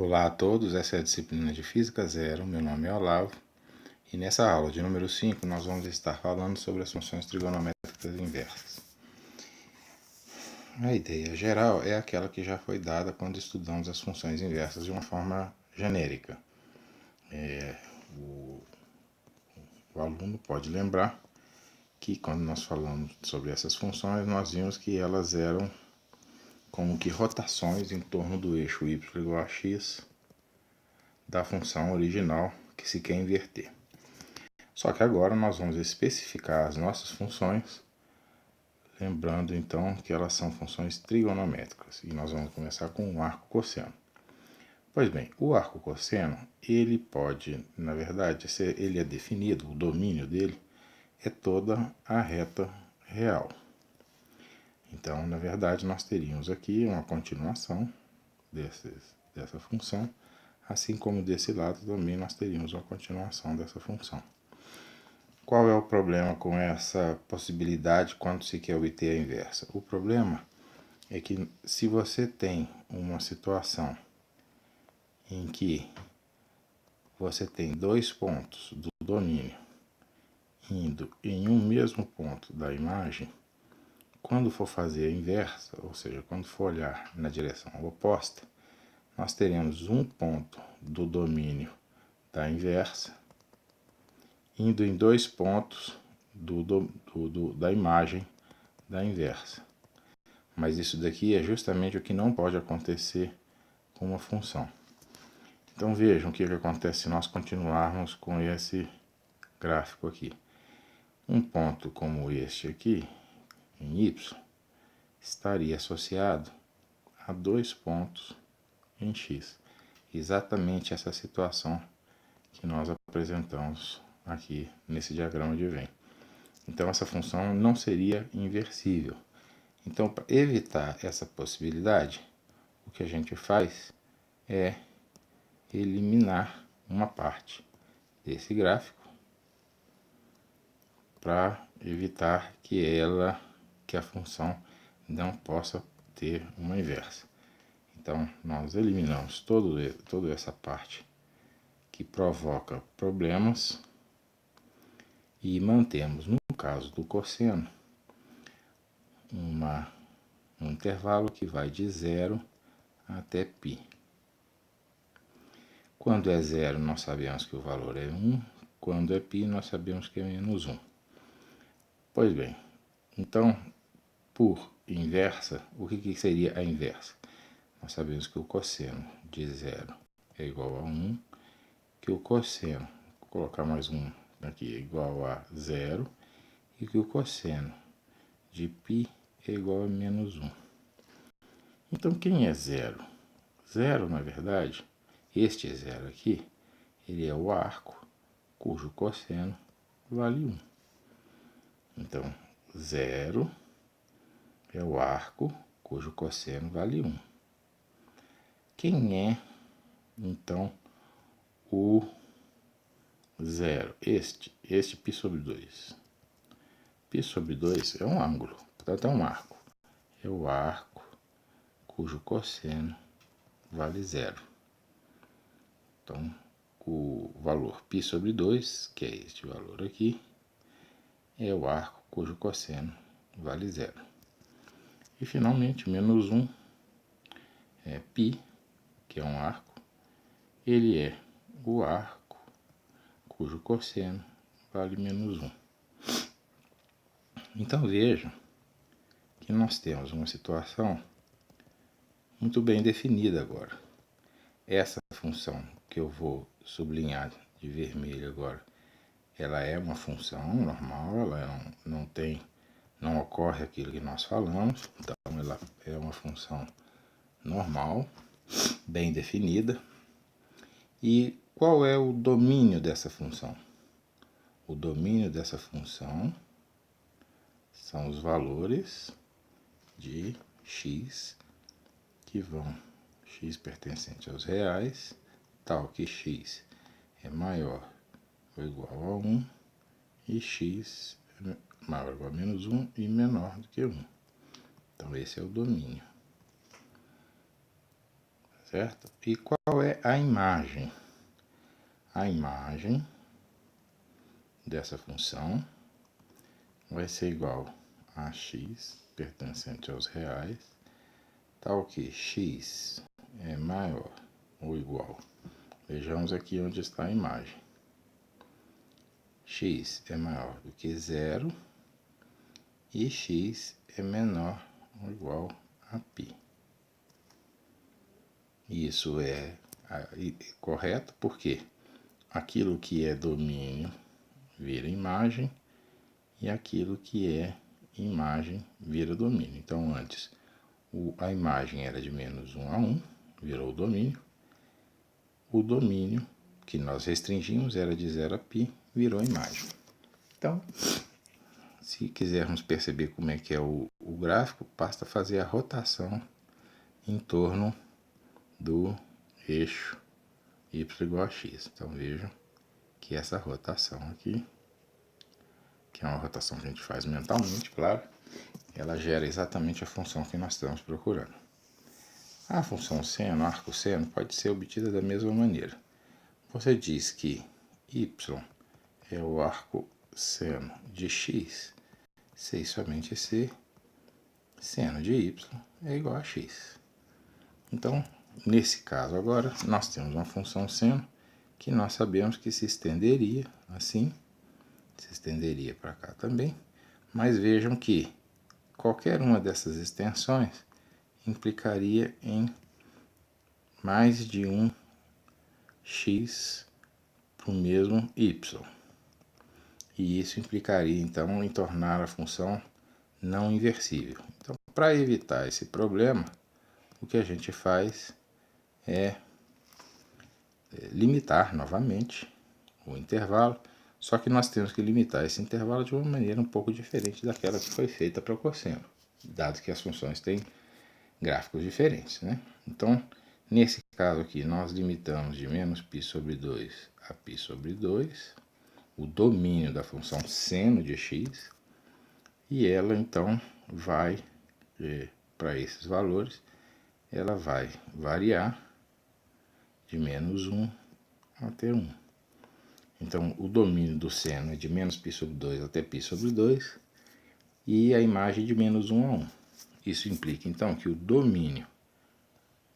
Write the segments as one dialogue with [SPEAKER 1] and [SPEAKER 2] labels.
[SPEAKER 1] Olá a todos, essa é a disciplina de Física Zero, meu nome é Olavo, e nessa aula de número 5 nós vamos estar falando sobre as funções trigonométricas inversas. A ideia geral é aquela que já foi dada quando estudamos as funções inversas de uma forma genérica. O aluno pode lembrar que quando nós falamos sobre essas funções, nós vimos que elas eram como que rotações em torno do eixo y igual a x da função original que se quer inverter. Só que agora nós vamos especificar as nossas funções, lembrando então que elas são funções trigonométricas. E nós vamos começar com o arco cosseno. Pois bem, o arco cosseno, ele pode, na verdade, ele é definido, o domínio dele é toda a reta real. Então, na verdade, nós teríamos aqui uma continuação dessa função, assim como desse lado também nós teríamos uma continuação dessa função. Qual é o problema com essa possibilidade quando se quer obter a inversa? O problema é que se você tem uma situação em que você tem dois pontos do domínio indo em um mesmo ponto da imagem, quando for fazer a inversa, ou seja, quando for olhar na direção oposta, nós teremos um ponto do domínio da inversa indo em dois pontos da imagem da inversa. Mas isso daqui é justamente o que não pode acontecer com uma função. Então vejam o que acontece se nós continuarmos com esse gráfico aqui. Um ponto como este aqui, em y, estaria associado a dois pontos em x. Exatamente essa situação que nós apresentamos aqui nesse diagrama de Venn. Então essa função não seria inversível. Então, para evitar essa possibilidade, o que a gente faz é eliminar uma parte desse gráfico para evitar que a função não possa ter uma inversa. Então, nós eliminamos toda essa parte que provoca problemas e mantemos, no caso do cosseno, um intervalo que vai de 0 até π. Quando é 0, nós sabemos que o valor é 1. Quando é π, nós sabemos que é menos 1. Pois bem, então, por inversa, o que seria a inversa? Nós sabemos que o cosseno de 0 é igual a 1, que o cosseno, vou colocar mais um aqui, é igual a 0, e que o cosseno de π é igual a menos 1. Então, quem é 0? 0, na verdade, este 0 aqui, ele é o arco cujo cosseno vale 1. Então, 0 é o arco cujo cosseno vale 1. Quem é, então, o 0? Este π sobre 2. Π sobre 2 é um ângulo, portanto é um arco. É o arco cujo cosseno vale 0. Então, o valor π sobre 2, que é este valor aqui, é o arco cujo cosseno vale 0. E, finalmente, menos 1 é π, que é um arco. Ele é o arco cujo cosseno vale menos 1. Então, vejam que nós temos uma situação muito bem definida agora. Essa função que eu vou sublinhar de vermelho agora, ela é uma função normal, ela não ocorre aquilo que nós falamos, então ela é uma função normal, bem definida. E qual é o domínio dessa função? O domínio dessa função são os valores de x que vão, x pertencente aos reais, tal que x é maior ou igual a 1 e x é maior ou igual a menos 1 e menor do que 1. Então esse é o domínio. certo? E qual é a imagem? A imagem dessa função vai ser igual a x pertencente aos reais, tal que x é maior ou igual. Vejamos aqui onde está a imagem. X é maior do que zero e x é menor ou igual a π. Isso é correto porque aquilo que é domínio vira imagem e aquilo que é imagem vira domínio. Então, antes a imagem era de menos 1 a 1, virou domínio. O domínio que nós restringimos era de 0 a π, virou imagem. Então, se quisermos perceber como é que é o gráfico, basta fazer a rotação em torno do eixo y igual a x. Então, vejam que essa rotação aqui, que é uma rotação que a gente faz mentalmente, claro, ela gera exatamente a função que nós estamos procurando. A função seno, arco seno, pode ser obtida da mesma maneira. Você diz que y é o arco seno de x, se e somente se seno de y é igual a x. Então, nesse caso agora, nós temos uma função seno que nós sabemos que se estenderia assim, se estenderia para cá também, mas vejam que qualquer uma dessas extensões implicaria em mais de um x para o mesmo y. E isso implicaria, então, em tornar a função não inversível. Então, para evitar esse problema, o que a gente faz é limitar novamente o intervalo, só que nós temos que limitar esse intervalo de uma maneira um pouco diferente daquela que foi feita para o cosseno, dado que as funções têm gráficos diferentes, né? Então, nesse caso aqui, nós limitamos de menos π sobre 2 a π sobre 2, o domínio da função seno de x, e ela então vai, para esses valores, ela vai variar de menos 1 até 1. Então, o domínio do seno é de menos π sobre 2 até π sobre 2, e a imagem de menos 1 a 1. Isso implica, então, que o domínio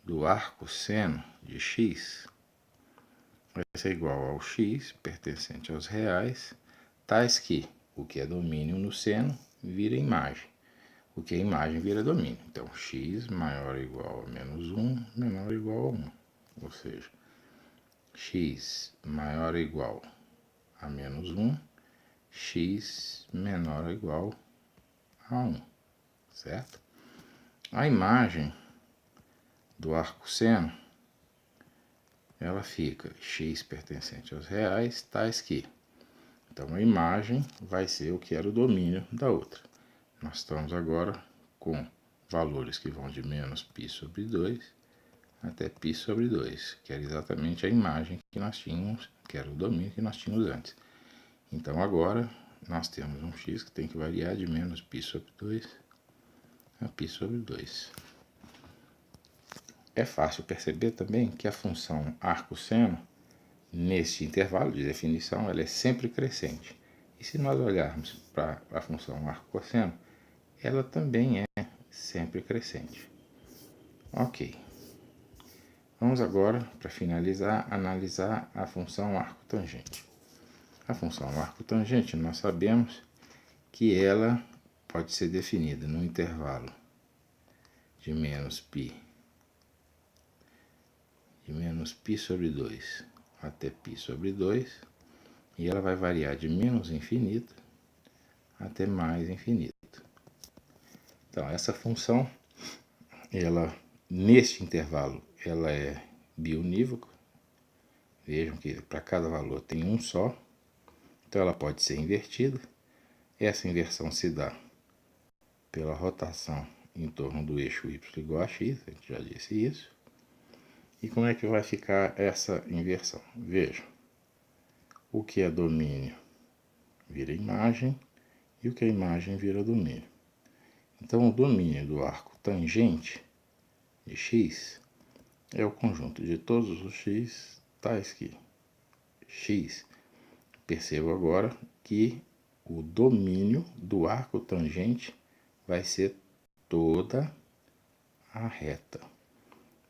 [SPEAKER 1] do arco seno de x vai ser igual ao x pertencente aos reais, tais que o que é domínio no seno vira imagem, o que é imagem vira domínio. Então, x maior ou igual a menos 1, menor ou igual a 1. Ou seja, x maior ou igual a menos 1, x menor ou igual a 1, certo? A imagem do arco seno, ela fica x pertencente aos reais, tais que. Então, a imagem vai ser o que era o domínio da outra. Nós estamos agora com valores que vão de menos π sobre 2 até π sobre 2, que era exatamente a imagem que nós tínhamos, que era o domínio que nós tínhamos antes. Então, agora, nós temos um x que tem que variar de menos π sobre 2 a π sobre 2. É fácil perceber também que a função arco-seno, neste intervalo de definição, ela é sempre crescente. E se nós olharmos para a função arco-cosseno, ela também é sempre crescente. Ok. Vamos agora, para finalizar, analisar a função arco-tangente. A função arco-tangente, nós sabemos que ela pode ser definida no intervalo de menos π sobre 2 até π sobre 2, e ela vai variar de menos infinito até mais infinito. Então, essa função, ela, neste intervalo, ela é biunívoca. Vejam que para cada valor tem um só, então ela pode ser invertida. Essa inversão se dá pela rotação em torno do eixo y igual a x, a gente já disse isso. E como é que vai ficar essa inversão? Vejam, o que é domínio vira imagem e o que é imagem vira domínio. Então, o domínio do arco tangente de x é o conjunto de todos os x tais que x. Percebo agora que o domínio do arco tangente vai ser toda a reta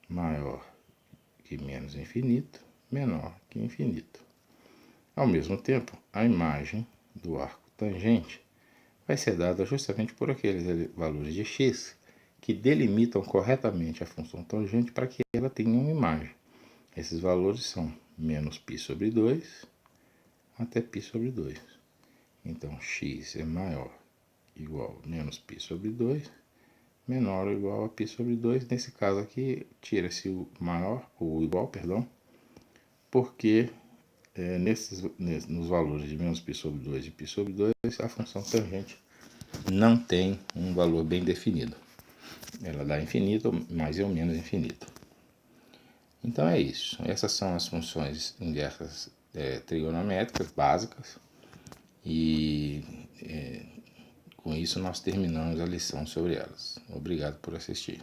[SPEAKER 1] maior que menos infinito, menor que infinito. Ao mesmo tempo, a imagem do arco tangente vai ser dada justamente por aqueles valores de x que delimitam corretamente a função tangente para que ela tenha uma imagem. Esses valores são menos π sobre 2 até π sobre 2. Então, x é maior igual a menos π sobre 2, menor ou igual a π sobre 2. Nesse caso aqui, tira-se o maior, ou igual, perdão, porque nos valores de menos π sobre 2 e π sobre 2, a função tangente não tem um valor bem definido. Ela dá infinito, mais ou menos infinito. Então é isso. Essas são as funções inversas trigonométricas básicas. E com isso nós terminamos a lição sobre elas. Obrigado por assistir.